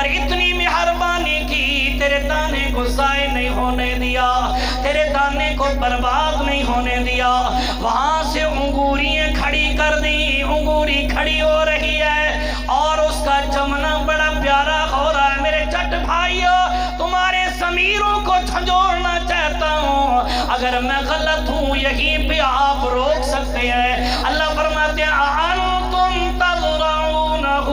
پر اتنی مہربانی کی، تیرے دانے کو ضائع نہیں ہونے دیا، تیرے دانے کو برباد نہیں ہونے دیا۔ وہاں سے انگوریاں کھڑی کر دی، انگوری کھڑی ہو رہی ہے اور اس کا جمنا بڑا پیارا ہو رہا ہے۔ میرے جٹ بھائیو، تمہارے ضمیروں کو جھنجھوڑنا چاہتا ہوں، اگر میں غلط ہوں یہیں پہ آپ روک سکتے ہیں۔ اللہ فرماتے ہیں أَأَنْتُمْ تَزْرَعُونَهُ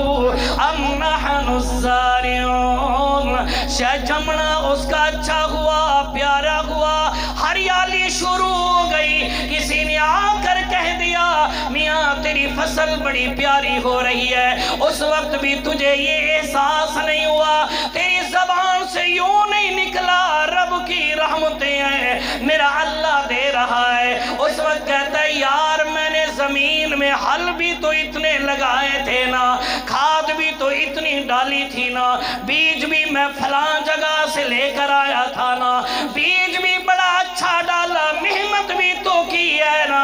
أَمْ نَحْنُ الزَّارِعُونَ۔ شاید جمنا اس کا اچھا ہوا، پیارا ہوا، ہریالی شروع ہو گئی، کسی نے آ کر کہہ دیا میاں تیری فصل بڑی پیاری ہو رہی ہے، اس وقت بھی تجھے یہ احساس نہیں ہوا، تیری زبان سے یوں نہیں نکلا رب کی رحمتیں ہیں، میرا اللہ دے رہا ہے۔ اس وقت کہتا ہے یار میں نے زمین میں حل بھی تو اتنے لگائے تھے نا، کھاد بھی تو اتنی ڈالی تھی نا، بیج بھی میں فلاں جگہ سے لے کر آیا تھا نا، بیج بھی بڑا اچھا ڈالا، محنت بھی تو کی ہے نا۔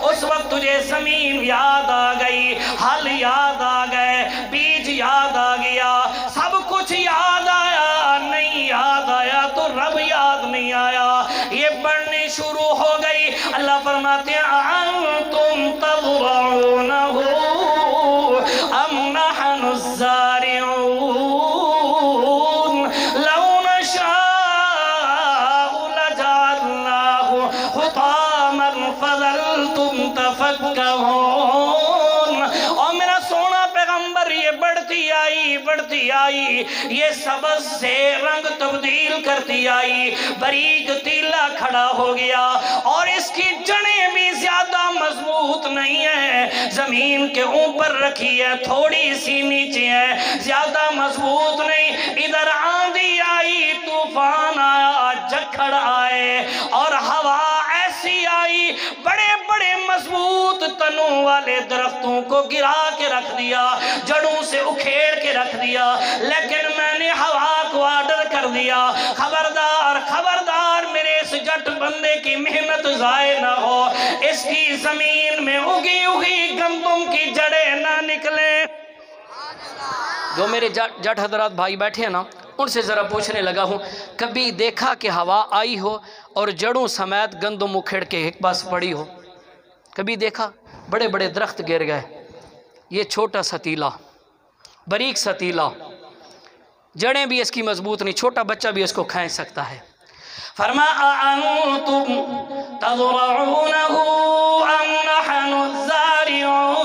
اس وقت تجھے زمین یاد آ گئی، حل یاد آ گئے، بیج یاد آ گیا، سب کچھ یاد آیا، نہیں یاد آیا تو رب یاد نہیں آیا، یہ بڑھنے شروع ہو گئی۔ اللہ فرماتے ہیں أَأَنْتُمْ تَزْرَعُونَهُ أَمْ نَحْنُ الزَّارِعُونَ لَوْ نَشَاءُ لَجَعَلْنَاهُ حُطَامًا فَظَلْتُمْ تَفَكَّهُونَ۔ اور میرا سونا پیغمبر یہ بڑھتی آئی، یہ سبز سے رنگ تبدیل کرتی آئی، باریک تیلا کھڑا ہو گیا اور اس کی جڑیں بھی زیادہ مضبوط نہیں ہیں، زمین کے اوپر رکھی ہے، تھوڑی سی نیچے ہے، زیادہ مضبوط نہیں۔ ادھر آندھی آئی، طوفان آیا، جھکڑ آئے اور ہوا ایسی آئی، بڑے بڑے مضبوط تنوں والے درختوں کو گرا کے رکھ دیا، جڑوں سے اکھیڑ کے رکھ دیا، لیکن میں نے ہوا کو آرڈر کر دیا خبردار خبردار میرے اس جٹ بندے کی محنت ضائع نہ ہو، اس کی زمین میں اگی گندم کی جڑیں نہ نکلیں۔ جو میرے جٹ حضرات بھائی بیٹھے ہیں نا، ان سے ذرا پوچھنے لگا ہوں کبھی دیکھا کہ ہوا آئی ہو اور جڑوں سمیت گندم اکھیڑ کے ایک پاس پڑی ہو؟ کبھی دیکھا؟ بڑے بڑے درخت گر گئے، یہ چھوٹا ستیلا، باریک ستیلا، جڑیں بھی اس کی مضبوط نہیں، چھوٹا بچہ بھی اس کو کھائیں سکتا ہے۔ فرما أَأَنْتُمْ تَزْرَعُونَهُ أَمْ نَحْنُ الزَّارِعُونَ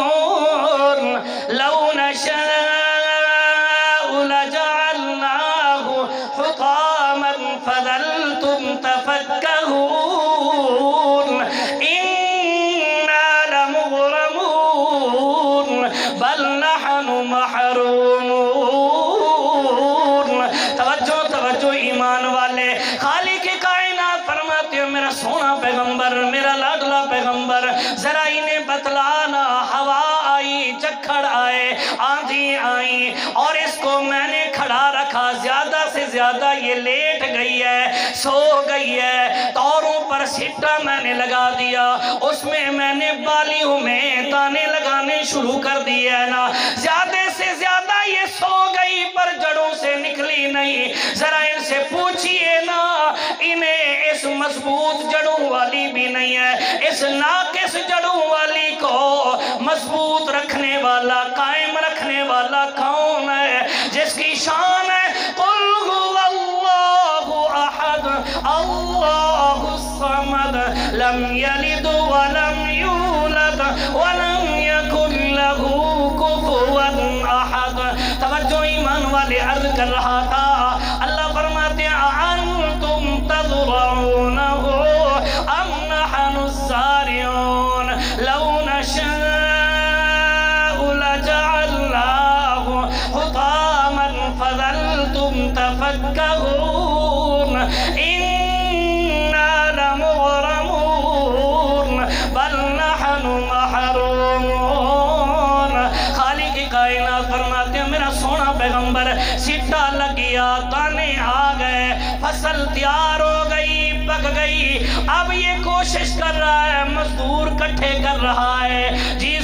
لَوْ نَشَاءُ لَجَعَلْنَاهُ حُطَامًا فَظَلْتُمْ تَفَكَّهُونَ إِنَّا لَمُغْرَمُونَ بَلْ نَحْنُ مَحْرُومُونَ۔ توجہ ایمان والے، خالق کائنات فرماتے ہیں میرا سونا پیغمبر، میرا لاڈلا پیغمبر، ذرا انہیں بتلانا، ہوا آئی، جھکڑ آئے، آندھی آئی اور اس کو میں نے کھڑا رکھا، زیادہ سے زیادہ یہ لیٹ گئی ہے، سو گئی ہے، توروں پر سٹا میں نے لگا دیا، اس میں نے بالیوں میں دانے لگانے شروع کر دیے نا، زیادہ سے زیادہ یہ سو گئی پر جڑوں سے نکلی نہیں۔ ذرا ان سے پوچھئے نا، انہیں اس مضبوط جڑوں والی بھی نہیں ہے، اس ناقص جڑوں والی کو مضبوط رکھنے والا، قائم رکھنے والا کون ہے؟ جس کی شان ہے قُلْ هُوَ اللَّهُ أَحَدٌ اللَّهُ الصَّمَدُ لَمْ يَلِدْ وَلَمْ يُولَدْ وَلَمْ يَكُنْ لَهُ كُفُوًا أَحَدٌ۔ توجہ ایمان والے، عرض کر رہا تھا اللہ فرماتے ہیں أَأَنْتُمْ تَزْرَعُونَهُ أَمْ نَحْنُ الزَّارِعُونَ لَوْ نَشَاءُ لَجَعَلْنَاهُ حُطَامًا فَظَلْتُمْ تَفَكَّهُونَ إِنَّا لَمُغْرَمُونَ بَلْ نَحْنُ مَحْرُومُونَ۔ خالق کائنات فرماتے ہیں میرا سونا پیغمبر، سٹا لگ گیا، دانے آ گئے، فصل تیار ہو گئی، پک گئی، اب یہ کوشش کر رہا ہے، مزدور کٹھے کر رہا ہے، جی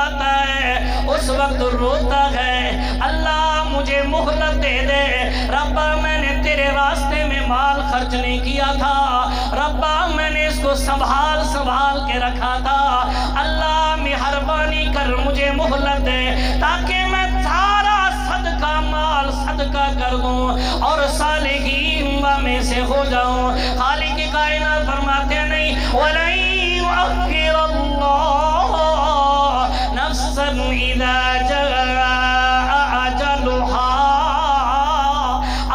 آتا ہے اس وقت روتا ہے اللہ مجھے مہلت دے دے ربا میں نے تیرے راستے میں مال خرچ نہیں کیا تھا ربا میں نے اس کو سنبھال کے رکھا تھا اللہ مہربانی کر مجھے مہلت دے تاکہ میں سارا صدقہ مال صدقہ کر دوں اور صالحین میں سے ہو جاؤں خالق کائنات فرماتے ہیں نہیں وَلَن يُؤَخِّرَ اللَّهُ نَفْسًا إِذَا جَاءَ أَجَلُهَا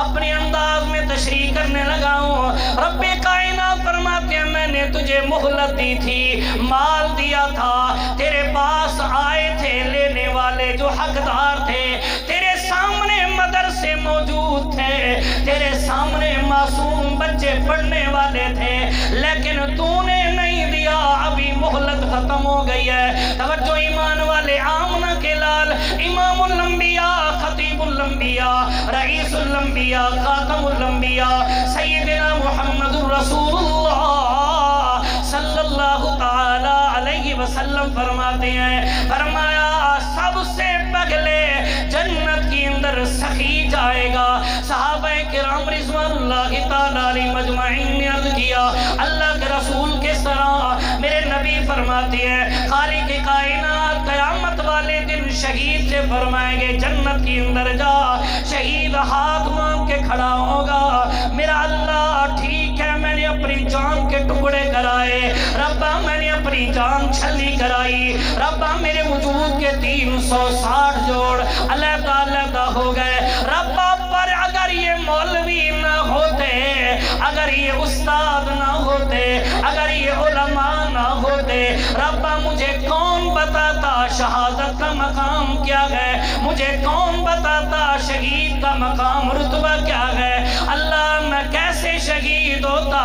اپنے انداز میں تشریح کرنے لگا ہوں رب کائنات فرماتے ہیں میں نے تجھے مہلت دی تھی مال دیا تھا تیرے پاس آئے تھے لینے والے جو حقدار تھے تیرے سامنے مدرسے موجود تھے تیرے سامنے معصوم بچے پڑھنے والے تھے لیکن تو نے نہیں دیا ابھی مہلت ختم ہو گئی ہے توجہ ایمان والے آمنہ کے لال امام الانبیاء خطیب الانبیاء رئیس الانبیاء خاتم الانبیاء سیدنا محمد رسول اللہ صلی اللہ تعالی علیہ وسلم فرماتے ہیں فرمایا سب سے پہلے جنت کی اندر سخی جائے گا صحابہ کرام رضوان اللہ تعالی علیہ مجمعین نے عرض کیا اللہ کے رسول کس طرح میرے نبی فرماتے ہیں خالق کائنات قیامت والے دن شہید سے فرمائیں گے جنت کی اندر جا شہید ہاتھ مانگ کے کھڑا ہوگا میرا اللہ ٹھیک ہے میں نے اپنی جان کے ٹکڑے کرائے ربا میں نے اپنی جان چھلی کرائی ربا میرے وجود کے 360 جوڑ علیحدہ علیحدہ ہو گئے ربا پر اگر یہ مولوی نہ ہوتے اگر یہ استاد نہ ہوتے اگر یہ علماء نہ ہوتے ربا مجھے کون بتاتا شہادت کا مقام کیا ہے مجھے کون بتاتا شہید کا مقام رتبہ کیا ہے اللہ میں کیسے شہید ہوتا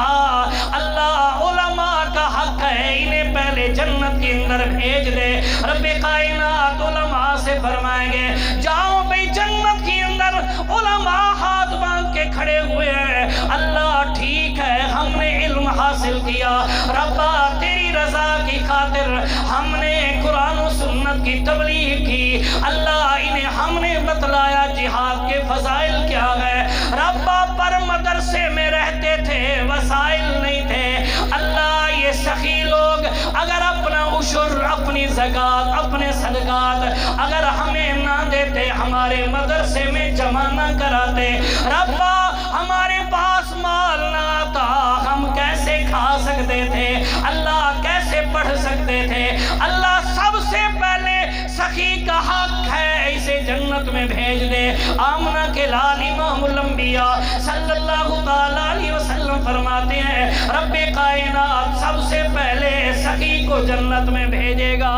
اللہ علماء کا حق ہے انہیں پہلے جنت کے اندر بھیج دے رب کائنات علماء سے فرمائیں گے جاؤ بھئی جنت کی اندر علماء ہاتھ باندھ کے کھڑے ہوئے ہیں اللہ ٹھیک ہے ہم نے علم حاصل کیا ربا تیری رضا کی خاطر ہم نے قرآن و سنت کی تبلیغ کی اللہ انہیں ہم نے بتلایا جہاد کے فضائل کیا ہے ربا پر مدرسے میں رہتے تھے وسائل نہیں تھے اللہ یہ سخی لوگ اگر اپنا عشر اپنی زکاة اپنے صدقات اگر ہمیں نہ دیتے ہمارے مدرسے میں جمع نہ کراتے ربا ہمارے پاس مال نہ آتا ہم کیسے کھا سکتے تھے اللہ کیسے پڑھ سکتے تھے اللہ سب سے پہلے سخی کا حق ہے اسے جنت میں بھیج دے آمنہ کے لال امام الانبیاء صلی اللہ علیہ وسلم فرماتے ہیں رب کائنات سب سے پہلے سخی کو جنت میں بھیجے گا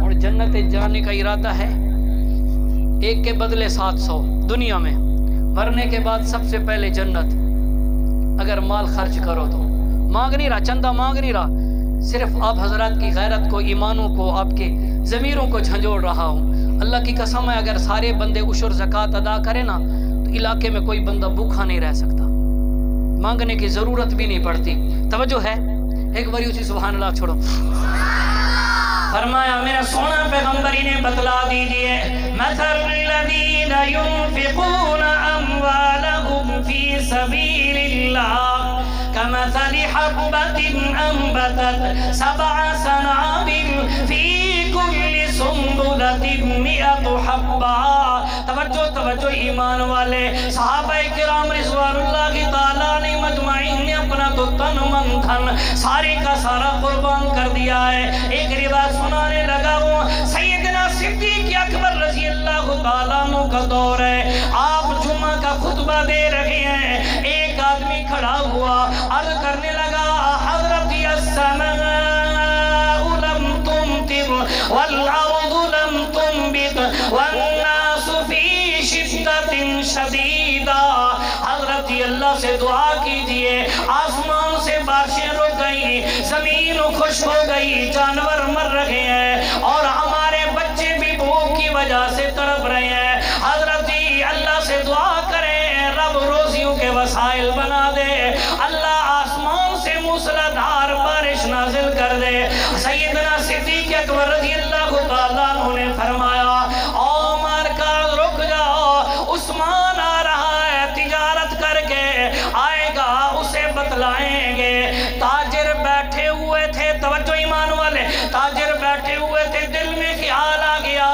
اور جنت جانے کا ارادہ ہے ایک کے بدلے 700 دنیا میں مرنے کے بعد سب سے پہلے جنت اگر مال خرچ کرو تو مانگ نہیں رہا چندہ مانگ نہیں رہا صرف آپ حضرات کی غیرت کو ایمانوں کو آپ کے ضمیروں کو جھنجھوڑ رہا ہوں اللہ کی قسم ہے اگر سارے بندے عشر زکوٰۃ ادا کریں نا تو علاقے میں کوئی بندہ بھوکا نہیں رہ سکتا مانگنے کی ضرورت بھی نہیں پڑتی توجہ ہے ایک باری اسی سبحان اللہ چھوڑو فرمایا میرا سونا پیغمبر انہیں بتلا دیجئے مثل الذین ينفقون اموالهم فی سبیل اللہ كمثل حبة أنبتت 7 سنابل في كل سنبلة 100 حبة توجہ ایمان والے صحابہ کرام رضوان اللہ تعالیٰ نے مجمعین نے اپنا تو تن من دھن سارے کا سارا قربان کر دیا ہے ایک روایت سنانے لگا ہوں سیدنا صدیق اکبر رضی اللہ تعالیٰ عنہ کا دور ہے آپ جمعہ کا خطبہ دے رہے ہیں ایک آدمی کھڑا ہوا عرض کرنے لگا حضرت السماء لم تمطر والارض لم تنبت والناس في شدت شدیدہ حضرت اللہ سے دعا کیجئے آسمان سے بارشیں رک گئی زمین خشک ہو گئی جانور مر رہے ہیں اور ہمارے بچے بھی بھوک کی وجہ سے تڑپ رہے ہیں حضرت اللہ سے دعا کریں رب روزیوں کے وسائل بنا دے اللہ آسمان سے موسلادھار بارش نازل کر دے سیدنا صدیق اکبر رضی اللہ تعالیٰ عنہ نے فرمایا عمر کا رک جاؤ، عثمان آ رہا ہے، تجارت کر کے آئے گا، اسے بتلائیں گے۔ تاجر بیٹھے ہوئے تھے، توجہ ایمان والے، تاجر بیٹھے ہوئے تھے، دل میں خیال آ گیا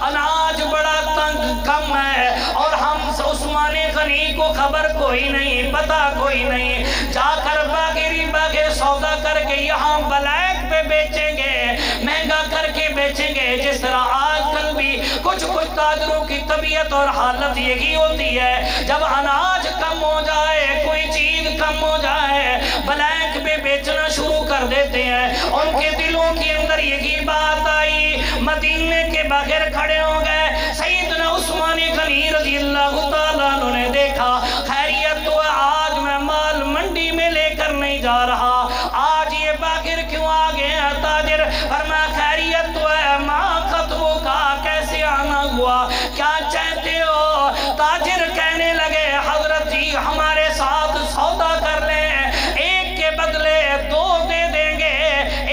اناج بڑا تنگ کم ہے اور ہم عثمان غنی کو خبر کوئی نہیں، پتہ کوئی نہیں، جا کر باغے سودا کر کے یہاں بلیک پہ بیچیں گے، مہنگا کر کے بیچیں گے۔ جس طرح آج کل بھی کچھ تاجروں کی طبیعت اور حالت یہی ہوتی ہے، جب اناج کم ہو جائے، کوئی چیز کم ہو جائے، بلیک پہ بیچنا شروع کر دیتے ہیں۔ ان کے دلوں کے اندر یہی بات آئی، مدینے کے بغیر کھڑے ہو گئے۔ سیدنا عثمان غنی رضی اللہ تعالیٰ عنہ نے دیکھا خیریت تو آج میں مال منڈی میں لے کر نہیں جا رہا، آج یہ باغر کیوں آگے ہیں؟ تاجر فرمایا خیریت تو ہے، ماں خطبوں کا کیسے آنا ہوا، کیا چاہتے ہو؟ تاجر کہنے لگے حضرت جی ہمارے ساتھ سودا کر لیں، ایک کے بدلے دو دے دیں گے،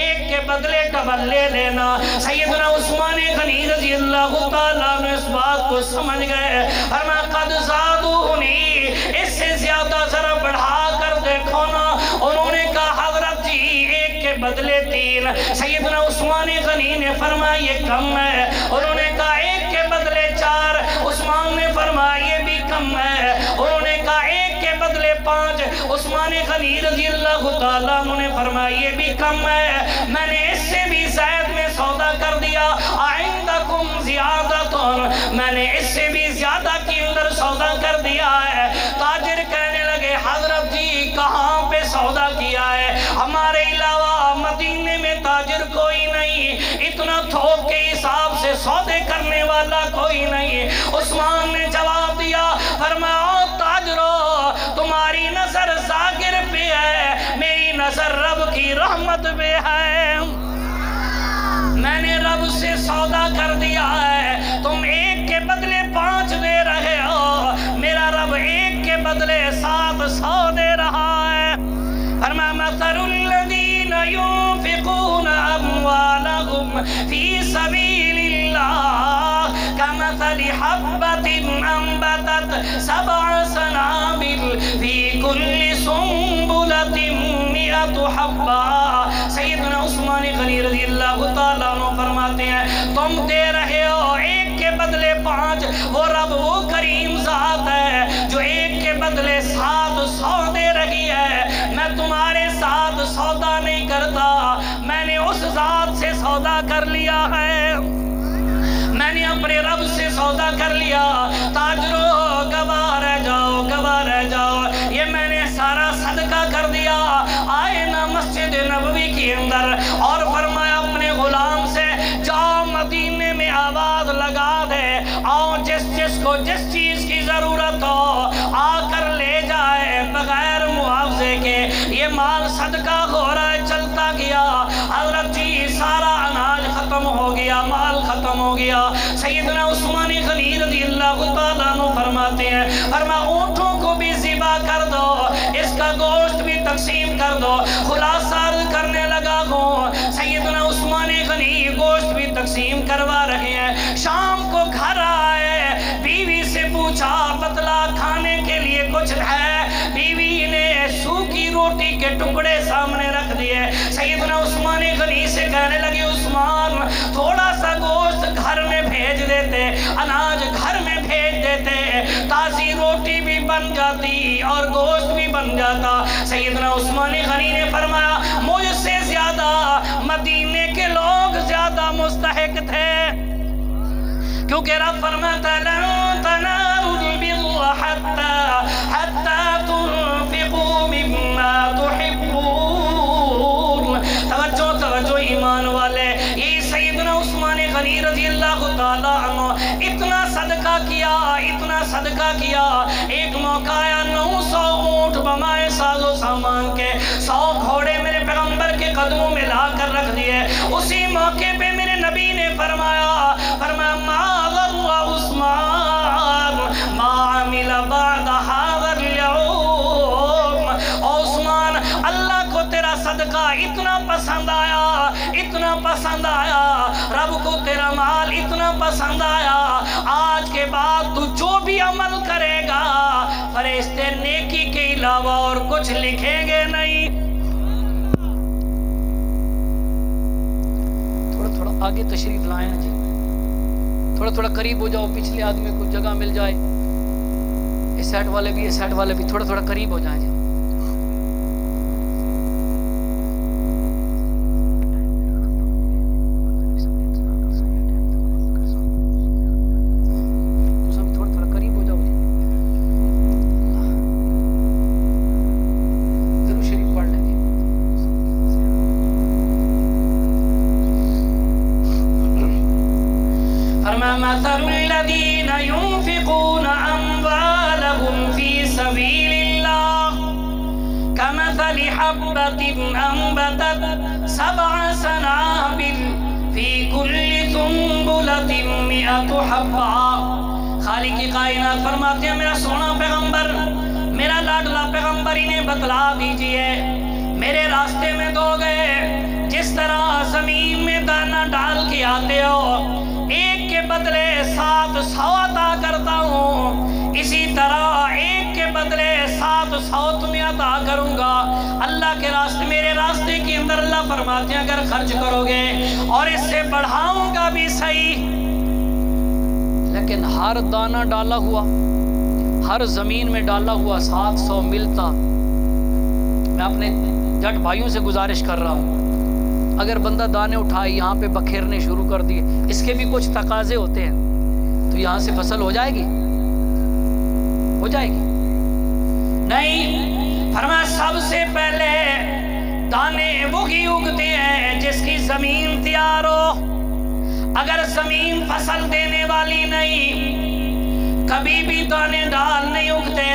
ایک کے بدلے ڈبل لے لینا۔ سیدنا عثمان غنی رضی اللہ تعالیٰ نے اس بات کو سمجھ گئے، فرمایا قد زادونی، اس سے زیادہ ذرا بڑھا کر دیکھو نا۔ انہوں نے کہا حضرت جی ایک کے بدلے تین۔ سیدنا عثمان غنی نے فرمایا یہ کم ہے۔ انہوں نے کہا ایک کے بدلے چار۔ عثمان نے فرمایا یہ بھی کم ہے۔ انہوں نے کہا ایک کے بدلے پانچ۔ عثمان غنی رضی اللہ تعالیٰ عنہ نے فرمایا یہ بھی کم ہے، میں نے اس سے بھی زائد میں سودا کر دیا۔ عندکم زیادتن، میں نے اس سے بھی زیادہ کی اندر سودا کر دیا ہے۔ تاجر کہنے لگے حضرت جی کہاں پہ سودا کیا ہے؟ ہمارے علاوہ مدینے میں تاجر کوئی نہیں، اتنا تھوک کے حساب سے سودے کرنے والا کوئی نہیں۔ عثمان نے جواب دیا، فرمایا تاجرو تمہاری نظر ظاہر پہ ہے، میری نظر رب کی رحمت پہ ہے۔ میں نے رب سے سودا کر دیا ہے، تم ایک کے بدلے پانچ دے رہے ہو، میرا رب ایک کے بدلے 700 دے رہا ہے۔ فرمایا مثل الذین ينفقون اموالهم فی سبیل اللہ کمثل حبۃ انبتت 7 سنابل فی کل سنبلۃ 100 حبۃ۔ سیدنا عثمان غنی رضی اللہ تعالیٰ عنہ فرماتے ہیں تم دے رہے ہو ایک کے بدلے 5، وہ رب وہ کریم ذات ہے جو ایک کے بدلے 700 دے رہی ہے۔ میں تمہارے ساتھ سودا نہیں کرتا، میں نے اس ذات سے سودا کر لیا ہے، میں نے اپنے رب سے سودا کر لیا۔ تاجروں گواہ رہ جاؤ، گواہ رہ جاؤ، یہ میں نے سارا صدقہ کر دیا۔ آئے نا مسجد نبوی کے اندر اور فرمایا اپنے غلام سے جاؤ مدینے میں آواز لگا دے، آؤ جس کو جس چیز کی ضرورت ہو آ کر لے جائے بغیر معاوضے کے۔ یہ مال صدقہ ہو رہا ہے، چلتا گیا۔ حضرت جی سارا اناج ختم ہو گیا، مال ختم ہو گیا۔ سیدنا عثمان غنی رضی اللہ تعالیٰ عنہ فرماتے ہیں، فرمایا اونٹوں کو بھی ذبح کر دو، اس کا گوشت بھی تقسیم کر دو۔ خلاصہ کرنے لگا ہوں، سیدنا عثمان غنی گوشت بھی تقسیم کروا رہے ہیں۔ شام کو گھر آئے، بیوی سے پوچھا بتلا کھانے کے لیے کچھ ہے؟ بیوی نے سوکھی روٹی کے ٹکڑے سامنے رکھ دیے۔ سیدنا عثمان غنی سے کہنے لگے عثمان تھوڑا سا گوشت گھر میں بھیج دیتے، اناج گھر میں بھیج دیتے، تازی روٹی بھی بن جاتی اور گوشت بھی بن جاتا۔ سیدنا عثمان غنی نے فرمایا مجھ سے زیادہ مدینے کے لوگ زیادہ مستحق تھے، کیونکہ رب فرماتا لن تنالوا البر حتى تنفقوا مما تحبون۔ توجہ ایمان والے، یہ سیدنا عثمان غنی رضی اللہ تعالیٰ عنہ اتنا صدقہ کیا، اتنا صدقہ کیا۔ ایک موقع آیا 900 اونٹ بمائے ساز و سامان کے، 100 گھوڑے میرے پیغمبر کے قدموں میں لا کر رکھ دیے۔ اسی موقع پہ میرے نبی نے فرمایا ما ضر عثمان ما عمل بعد هذا اليوم۔ عثمان اللہ کو تیرا صدقہ اتنا پسند آیا، اتنا اتنا پسند آیا، رب کو تیرا مال اتنا پسند آیا، آج کے بعد تو جو بھی عمل کرے گا فرشتے نیکی کے علاوہ اور کچھ لکھیں گے نہیں۔ تھوڑا تھوڑا آگے تشریف لائیں جی، تھوڑا تھوڑا قریب ہو جاؤ، پچھلے آدمی کو جگہ مل جائے، اس سائڈ والے بھی، اس سائڈ والے بھی تھوڑا تھوڑا قریب ہو جائیں جی۔ مثل الذين ينفقون أموالهم في سبيل الله كمثل حبة أنبتت 7 سنابل في كل سنبلة 100 حبة۔ خالق کائنات فرماتے ہیں میرا سونا پیغمبر، میرا لاڈلا پیغمبر انہیں بتلا دیجئے، میرے راستے میں دو گئے، جس طرح زمین میں دانہ ڈال کے آتے ہو، ایک کے بدلے 700 عطا کرتا ہوں، اسی طرح ایک کے بدلے 700 تمہیں عطا کروں گا۔ اللہ کے راستے، میرے راستے کے اندر اللہ فرماتے ہیں اگر خرچ کرو گے اور اس سے بڑھاؤں گا بھی صحیح، لیکن ہر دانہ ڈالا ہوا، ہر زمین میں ڈالا ہوا 700 ملتا۔ میں اپنے جٹ بھائیوں سے گزارش کر رہا ہوں، اگر بندہ دانے اٹھائے یہاں پہ بکھیرنے شروع کر دیے، اس کے بھی کچھ تقاضے ہوتے ہیں، تو یہاں سے فصل ہو جائے گی؟ ہو جائے گی؟ نہیں، فرمایا سب سے پہلے دانے وہی اگتے ہیں جس کی زمین تیار ہو۔ اگر زمین فصل دینے والی نہیں، کبھی بھی دانے ڈال نہیں اگتے۔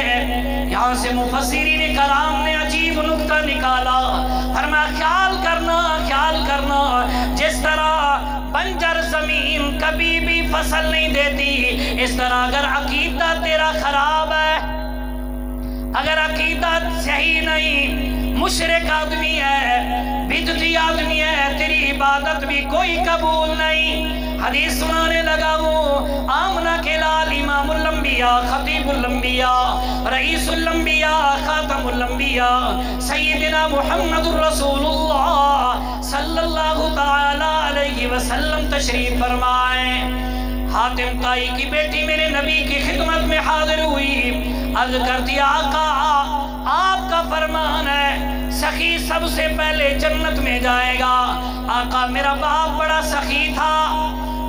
یہاں سے مفسرین کرام نے عجیب نکتہ نکالا، فرمایا خیال کرنا جس طرح بنجر زمین کبھی بھی فصل نہیں دیتی، اس طرح اگر عقیدہ تیرا خراب ہے، اگر عقیدہ صحیح نہیں، مشرک آدمی ہے، بدعتی آدمی ہے، تیری عبادت بھی کوئی قبول نہیں۔ حدیث سنانے لگا وہ آمنہ کے لال امام الانبیاء، خطیب الانبیاء، رئیس الانبیاء، خاتم الانبیاء، سیدنا محمد الرسول اللہ صلی اللہ تعالی علیہ وسلم تشریف فرمائیں۔ حاتم طائی کی بیٹی میرے نبی کی خدمت میں حاضر ہوئی، عرض کرتی آقا آپ کا فرمان ہے سخی سب سے پہلے جنت میں جائے گا۔ آقا میرا باپ بڑا سخی تھا،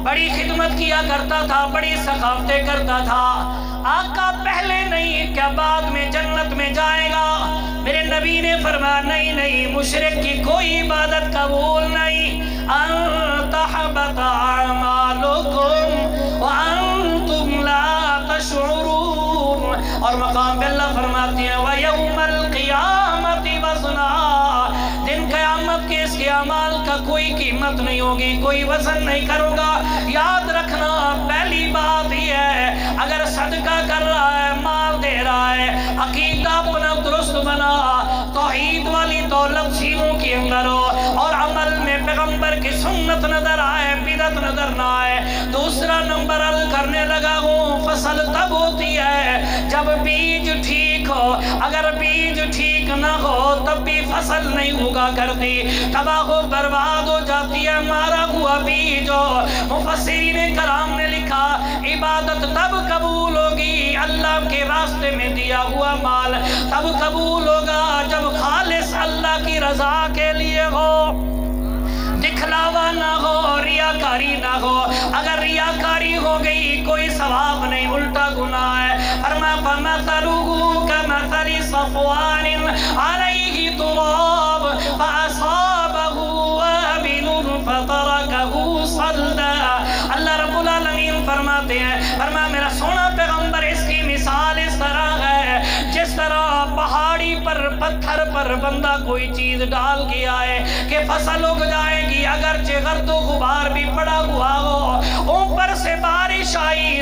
بڑی خدمت کیا کرتا تھا، بڑی ثقافتیں کرتا تھا، آقا پہلے نہیں کیا بعد میں جنت میں جائے گا؟ میرے نبی نے فرمایا نہیں، مشرک کی کوئی عبادت قبول نہیں۔ انت حبط اعمالکم وانتم لا تشعرون، اور مقام پہ اللہ فرماتے ہیں وَيَوْمَ الْقِيَامَةِ وَزْنًا، دن قیامت کے اس کے اعمال کا کوئی قیمت نہیں ہوگی، کوئی وزن نہیں کروں گا۔ یاد رکھنا پہلی بات یہ ہے، اگر صدقہ کر رہا ہے، مال دے رہا ہے، عقیدہ اپنا درست بنا، توحید والی دولت سینوں کے اندر ہو، اور عمل میں پیغمبر کی سنت نظر آئے، بدعت نظر نہ آئے۔ دوسرا نمبر عرض کرنے لگا ہوں، فصل تب ہوتی ہے جب بیج ٹھیک ہو، اگر بیج ٹھیک نہ ہو تب بھی فصل نہیں ہوگا کرتی، تباہ و برباد ہو جاتی ہے، مارا ہوا بیج ہو۔ مفسرین کرام نے لکھا عبادت تب قبول ہوگی، اللہ کے راستے میں دیا ہوا مال تب قبول ہوگا جب خالص اللہ کی رضا کے لیے ہو، دکھلاوا نہ ہو، ریاکاری نہ ہو۔ اگر ریاکاری ہو گئی کوئی ثواب نہیں، الٹا گناہ ہے۔ فرمایا فَمَثَلُهُ كَمَثَلِ صَفْوَانٍ عَلَيْهِ تُرَابٌ فَأَصَابَهُ وَابِلٌ فَتَرَكَهُ صَلْدًا۔ اللہ رب العالمین فرماتے ہیں، فرمایا میرا سونا پیغمبر اس کی مثال اس طرح ہے جس طرح پہاڑی پر پتھر پر بندہ کوئی چیز ڈال کے آئے کہ فصل اگ جائے گی، اگرچہ گرد و غبار بھی پڑا ہوا ہو، اوپر سے بارش آئی،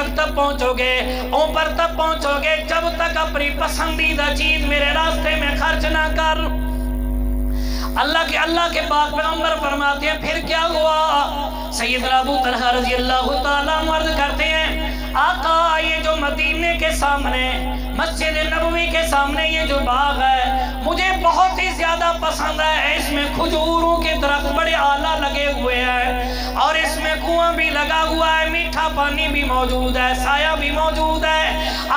تک تب پہنچو گے، اوپر تب پہنچو گے جب تک اپنی پسندیدہ چیز میرے راستے میں خرچ نہ کر۔ اللہ کے پاک پیغمبر فرماتے ہیں پھر کیا ہوا؟ سیدنا ابو طلحہ رضی اللہ تعالیٰ عرض کرتے ہیں آقا یہ جو مدینے کے سامنے مسجد نبوی کے سامنے یہ جو باغ ہے مجھے بہت ہی زیادہ پسند ہے، اس میں کھجوروں کے درخت بڑے اعلیٰ لگے ہوئے ہیں اور اس میں کنواں بھی لگا ہوا ہے، میٹھا پانی بھی موجود ہے، سایہ بھی موجود ہے۔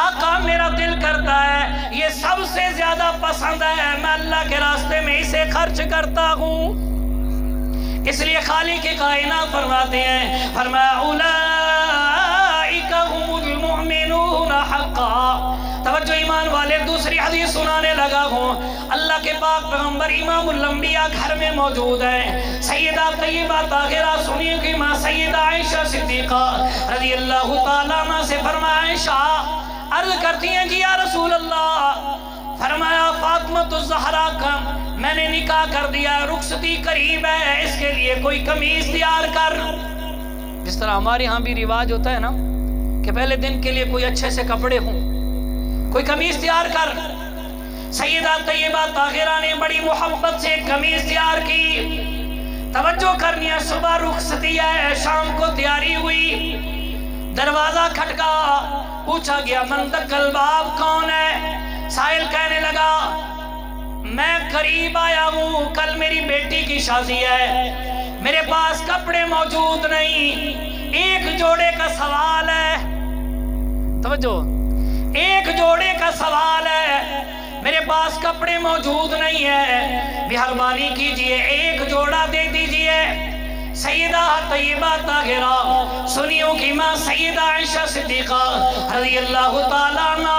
آقا میرا دل کرتا ہے یہ سب سے زیادہ پسند ہے، میں اللہ کے راستے میں اسے خرچ کرتا ہوں۔ اس لیے خالق کائنات فرماتے ہیں، فرمایا اولئک هم المؤمنون حقا۔ توجہ ایمان والے، دوسری حدیث سنانے لگا ہوں، اللہ کے پاک پیغمبر امام الانبیاء گھر میں موجود ہیں، سیدہ طیبہ طاہرہ سنیے کہ ماں سیدہ عائشہ صدیقہ رضی اللہ تعالیٰ عنہ سے فرمایا عائشہ عرض کرتی ہیں کہ یا رسول اللہ، فرمایا فاطمہ الزہرا کا میں نے نکاح کر دیا، رخصتی قریب ہے، اس کے لیے کوئی قمیص تیار کر۔ جس طرح ہمارے ہاں بھی رواج ہوتا ہے نا کہ پہلے دن کے لیے کوئی اچھے سے کپڑے ہوں، کوئی قمیص تیار کر۔ سیدہ طیبہ طاہرہ نے بڑی محبت سے قمیص تیار کی۔ توجہ کرنی ہے، صبح رخصتی ہے، شام کو تیاری ہوئی، دروازہ کھٹکا، پوچھا گیا من دق الباب، کون ہے؟ سائل کہنے لگا میں قریب آیا ہوں، کل میری بیٹی کی شادی ہے، میرے پاس کپڑے موجود نہیں، ایک جوڑے کا سوال ہے۔ توجہ، ایک جوڑے کا سوال ہے، میرے پاس کپڑے موجود نہیں ہے، مہربانی کیجئے ایک جوڑا دے دیجئے۔ سیدہ طیبہ طاہرہ سنیوں کی ماں سیدہ عائشہ صدیقہ رضی اللہ تعالیٰ عنہ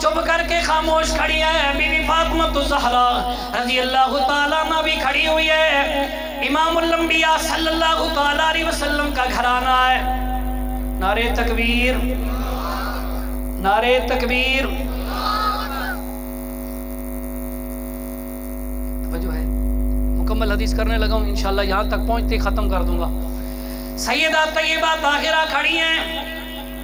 چپ کر کے خاموش کھڑی ہے، بی بی فاطمہ الزہرا رضی اللہ تعالیٰ عنہ بھی کھڑی ہوئی ہے، امام الانبیاء صلی اللہ تعالیٰ علیہ وسلم کا گھرانہ ہے۔ نعرہ تکبیر، نعرہ تکبیر۔ توجہ ہے، مکمل حدیث کرنے لگا ہوں، انشاءاللہ یہاں تک پہنچتے ختم کر دوں گا۔ سیدہ طیبہ طاہرہ کھڑی ہیں،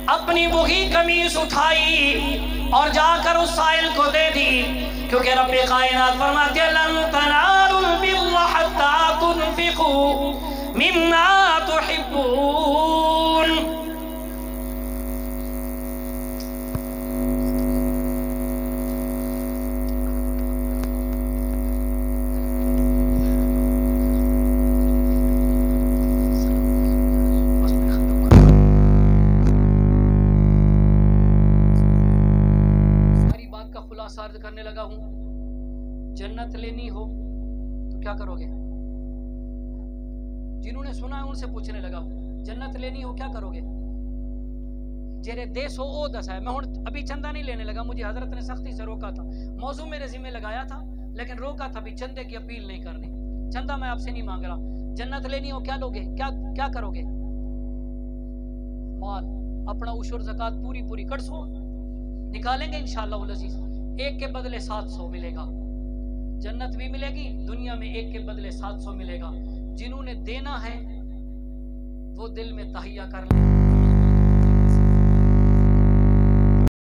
اپنی وہی قمیص اٹھائی اور جا کر اس سائل کو دے دی، کیونکہ رب کائنات فرماتے ہیں لن تنالوا البر حتى تنفقوا مما تحبون۔ عرض کرنے لگا ہوں، جنت لینی ہو تو کیا کرو گے؟ جنہوں نے سنا ہے ان سے پوچھنے لگا ہوں، جنت لینی ہو کیا کرو گے؟ جیرے دیس ہو او دس ہے، میں ابھی چندہ نہیں لینے لگا، مجھے حضرت نے سختی سے روکا تھا، موضوع میرے ذمہ لگایا تھا لیکن روکا تھا بھی چندے کی اپیل نہیں کرنی، چندہ میں آپ سے نہیں مانگ رہا، جنت لینی ہو کیا لوگے، کیا کرو گے؟ مال اپنا عشر زکات پوری کڑسو نکالیں گے انشاءاللہ العزیز، ایک کے بدلے 700 ملے گا، جنت بھی ملے گی، دنیا میں ایک کے بدلے 700 ملے گا۔ جنہوں نے دینا ہے وہ دل میں تہیہ کر لیں۔